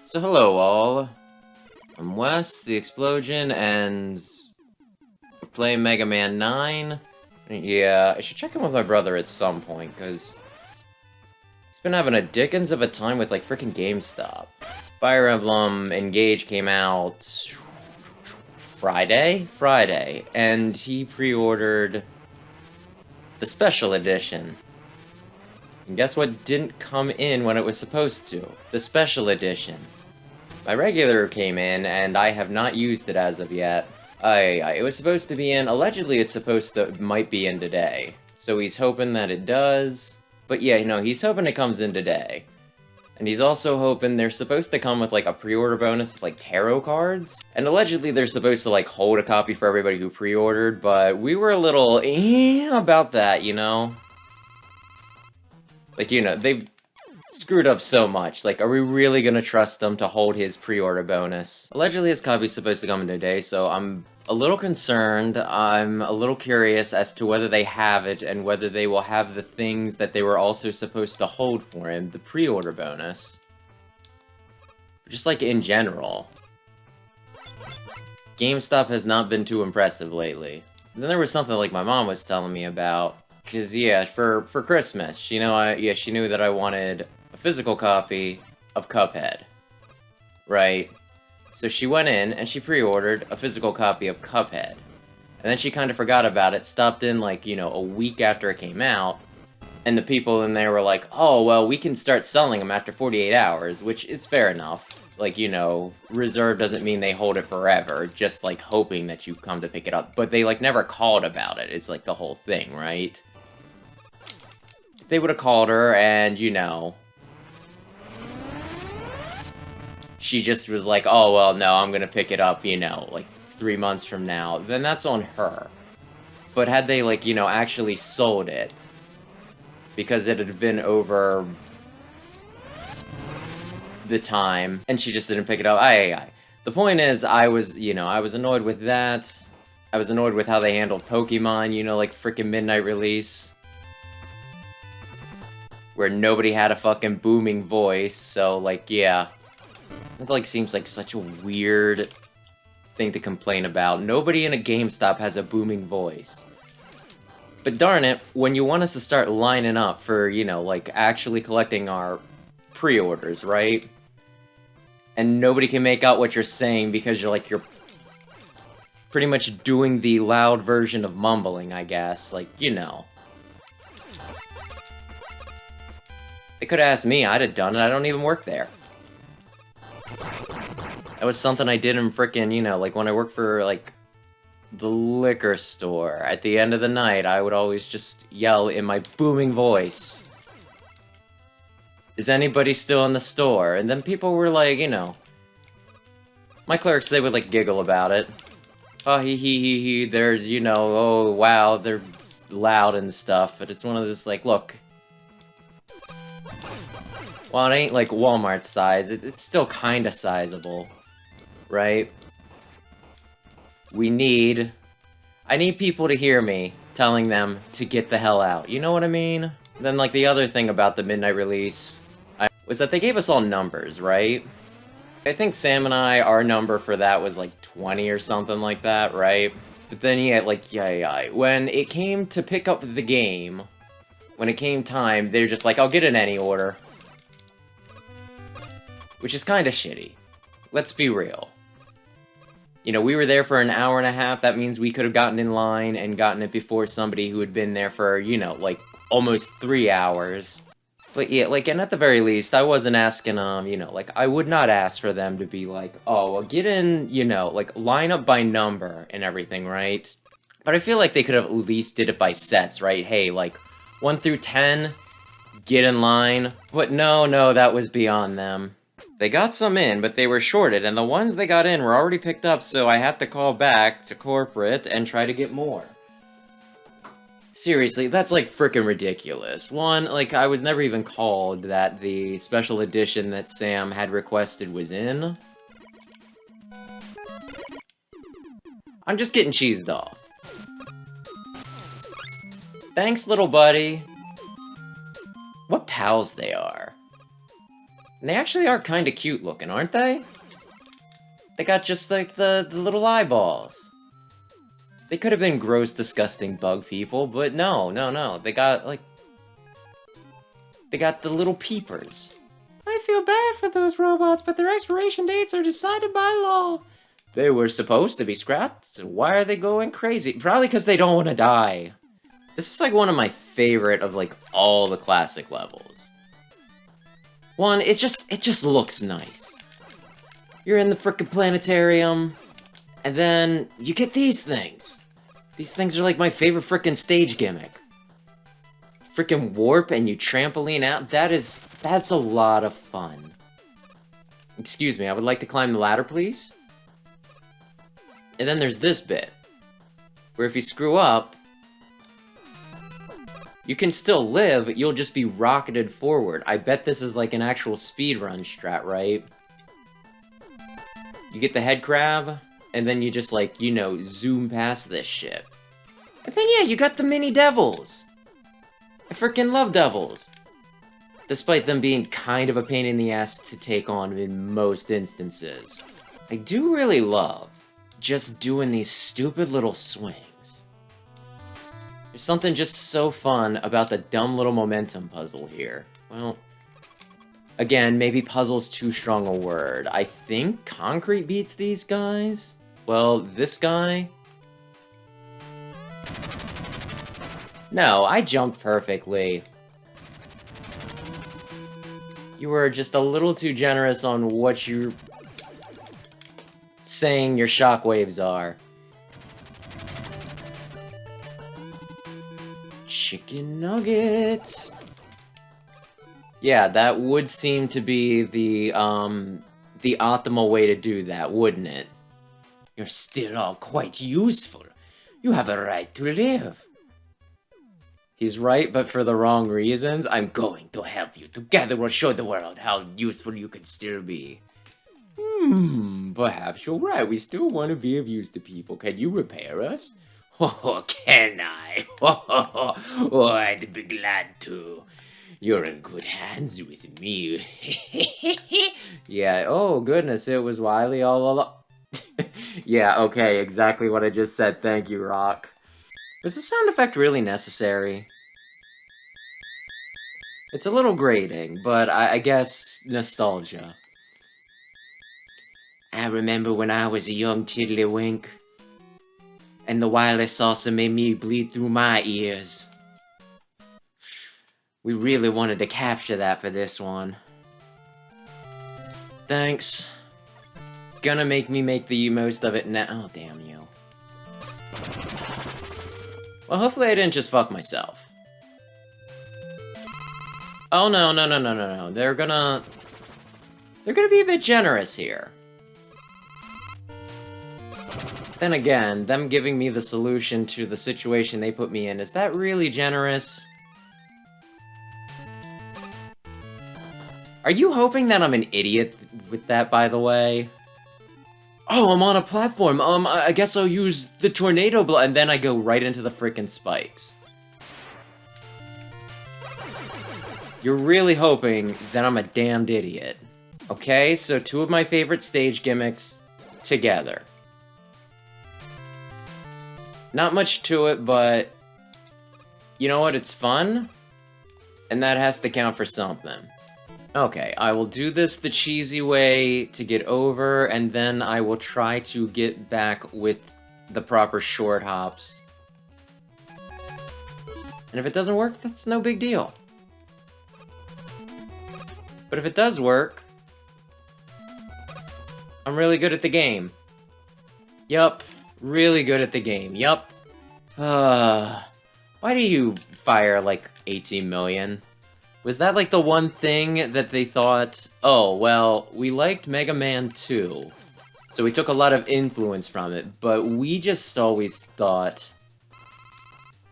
So hello all, I'm Wes, the Explosion, and we're playing Mega Man 9. Yeah, I should check in with my brother at some point, because he's been having a dickens of a time with, like, freaking GameStop. Fire Emblem Engage came out Friday, and he pre-ordered the special edition. And guess what didn't come in when it was supposed to? The special edition. My regular came in, and I have not used it as of yet. It was supposed to be in, allegedly might be in today. So he's hoping that it does. But yeah, he's hoping it comes in today. And he's also hoping they're supposed to come with, like, a pre-order bonus of, like, tarot cards. And allegedly they're supposed to, like, hold a copy for everybody who pre-ordered, but we were a little about that, Like, they've screwed up so much. Like, are we really gonna trust them to hold his pre-order bonus? Allegedly his copy's supposed to come in today, so I'm a little concerned. I'm a little curious as to whether they have it and whether they will have the things that they were also supposed to hold for him, the pre-order bonus. Just like in general. GameStop has not been too impressive lately. And then there was something like my mom was telling me about. Cause yeah, for Christmas, she knew that I wanted a physical copy of Cuphead. Right? So she went in and she pre-ordered a physical copy of Cuphead. And then she kind of forgot about it, stopped in like, a week after it came out. And the people in there were like, oh, well, we can start selling them after 48 hours, which is fair enough. Like, reserve doesn't mean they hold it forever, just like hoping that you come to pick it up. But they like never called about it, is like the whole thing, right? They would have called her and, she just was like, oh, well, no, I'm gonna pick it up, like 3 months from now, then that's on her. But had they, like, actually sold it, because it had been over the time, and she just didn't pick it up, The point is, I was annoyed with that. I was annoyed with how they handled Pokemon, like freaking midnight release. Where nobody had a fucking booming voice, so, like, yeah. That, like, seems like such a weird thing to complain about. Nobody in a GameStop has a booming voice. But darn it, when you want us to start lining up for, like, actually collecting our pre-orders, right? And nobody can make out what you're saying because you're pretty much doing the loud version of mumbling, I guess. Like, They could have asked me, I'd have done it, I don't even work there. That was something I did in frickin', like when I worked for, like, the liquor store. At the end of the night, I would always just yell in my booming voice, is anybody still in the store? And then people were like, my clerks, they would, like, giggle about it. Oh, he, they're, oh, wow, they're loud and stuff, but it's one of those, like, look. Well, it ain't like Walmart size, it's still kinda sizable, right? I need people to hear me telling them to get the hell out, you know what I mean? Then, like, the other thing about the midnight release was that they gave us all numbers, right? I think Sam and our number for that was like 20 or something like that, right? But then, when it came to pick up the game, when it came time, they're just like, I'll get in any order. Which is kinda shitty. Let's be real. We were there for an hour and a half, that means we could have gotten in line and gotten it before somebody who had been there for, like, almost 3 hours. But yeah, like, and at the very least, I wasn't asking like, I would not ask for them to be like, oh, well, get in, like, line up by number and everything, right? But I feel like they could have at least did it by sets, right? Hey, like, 1 through 10, get in line. But no, that was beyond them. They got some in, but they were shorted, and the ones they got in were already picked up, so I had to call back to corporate and try to get more. Seriously, that's, like, frickin' ridiculous. One, like, I was never even called that the special edition that Sam had requested was in. I'm just getting cheesed off. Thanks, little buddy. What pals they are. And they actually are kinda cute looking, aren't they? They got just like the little eyeballs. They could have been gross, disgusting bug people, but no, no, no. They got, like... They got the little peepers. I feel bad for those robots, but their expiration dates are decided by law. They were supposed to be scrapped, so why are they going crazy? Probably because they don't want to die. This is like one of my favorite of like all the classic levels. One, it just looks nice. You're in the frickin' planetarium, and then you get these things. These things are like my favorite frickin' stage gimmick. Frickin' warp and you trampoline out, that's a lot of fun. Excuse me, I would like to climb the ladder, please. And then there's this bit, where if you screw up, you can still live, you'll just be rocketed forward. I bet this is like an actual speedrun strat, right? You get the head crab, and then you just like, you know, zoom past this shit. And then yeah, you got the mini devils! I freaking love devils! Despite them being kind of a pain in the ass to take on in most instances. I do really love just doing these stupid little swings. There's something just so fun about the dumb little momentum puzzle here. Well, again, maybe puzzle's too strong a word. I think concrete beats these guys? Well, this guy? No, I jumped perfectly. You were just a little too generous on what you're saying your shockwaves are. Chicken nuggets. Yeah, that would seem to be the optimal way to do that, wouldn't it? You're still all quite useful. You have a right to live. He's right, but for the wrong reasons. I'm going to help you. Together we'll show the world how useful you can still be. Perhaps you're right. We still want to be of use to people. Can you repair us? Oh, can I? Oh, I'd be glad to. You're in good hands with me. Yeah, oh goodness, it was Wily all along. Yeah, okay, exactly what I just said. Thank you, Rock. Was the sound effect really necessary? It's a little grating, but I guess nostalgia. I remember when I was a young tiddlywink, and the wireless saucer made me bleed through my ears. We really wanted to capture that for this one. Thanks. Gonna make me make the most of it now. Oh, damn you. Well, hopefully I didn't just fuck myself. Oh, no, no, no, no, no, no. They're gonna be a bit generous here. Then again, them giving me the solution to the situation they put me in, is that really generous? Are you hoping that I'm an idiot with that, by the way? Oh, I'm on a platform. I guess I'll use the tornado and then I go right into the frickin' spikes. You're really hoping that I'm a damned idiot. Okay, so two of my favorite stage gimmicks together. Not much to it, but you know what? It's fun, and that has to count for something. Okay, I will do this the cheesy way to get over, and then I will try to get back with the proper short hops. And if it doesn't work, that's no big deal. But if it does work, I'm really good at the game. Yup, really good at the game, yup. Why do you fire like 18 million? Was that like the one thing that they thought, oh, well, we liked Mega Man 2, so we took a lot of influence from it, but we just always thought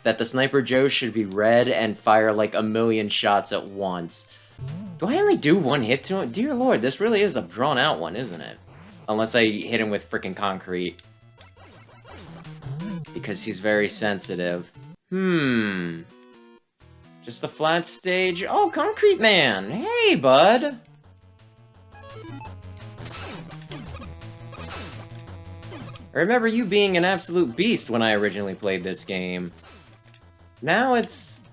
that the Sniper Joe should be red and fire like a million shots at once. Do I only do one hit to him? Dear lord, this really is a drawn-out one, isn't it? Unless I hit him with frickin' concrete. Because he's very sensitive. Just a flat stage? Oh, Concrete Man! Hey, bud! I remember you being an absolute beast when I originally played this game. Now it's...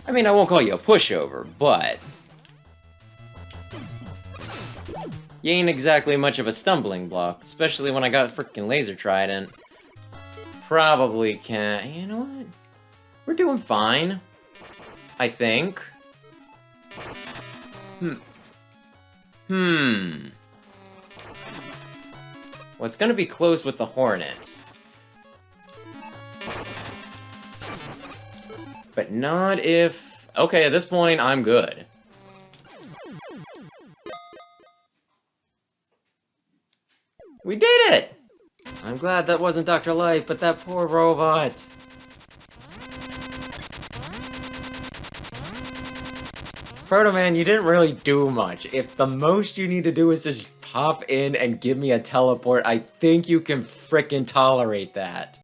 I mean, I won't call you a pushover, but... you ain't exactly much of a stumbling block, especially when I got frickin' laser trident. Probably can't... you know what? We're doing fine. I think. Well, it's gonna be close with the Hornets. But not if... okay, at this point, I'm good. We did it! I'm glad that wasn't Dr. Life, but that poor robot. Proto Man, you didn't really do much. If the most you need to do is just pop in and give me a teleport, I think you can frickin' tolerate that.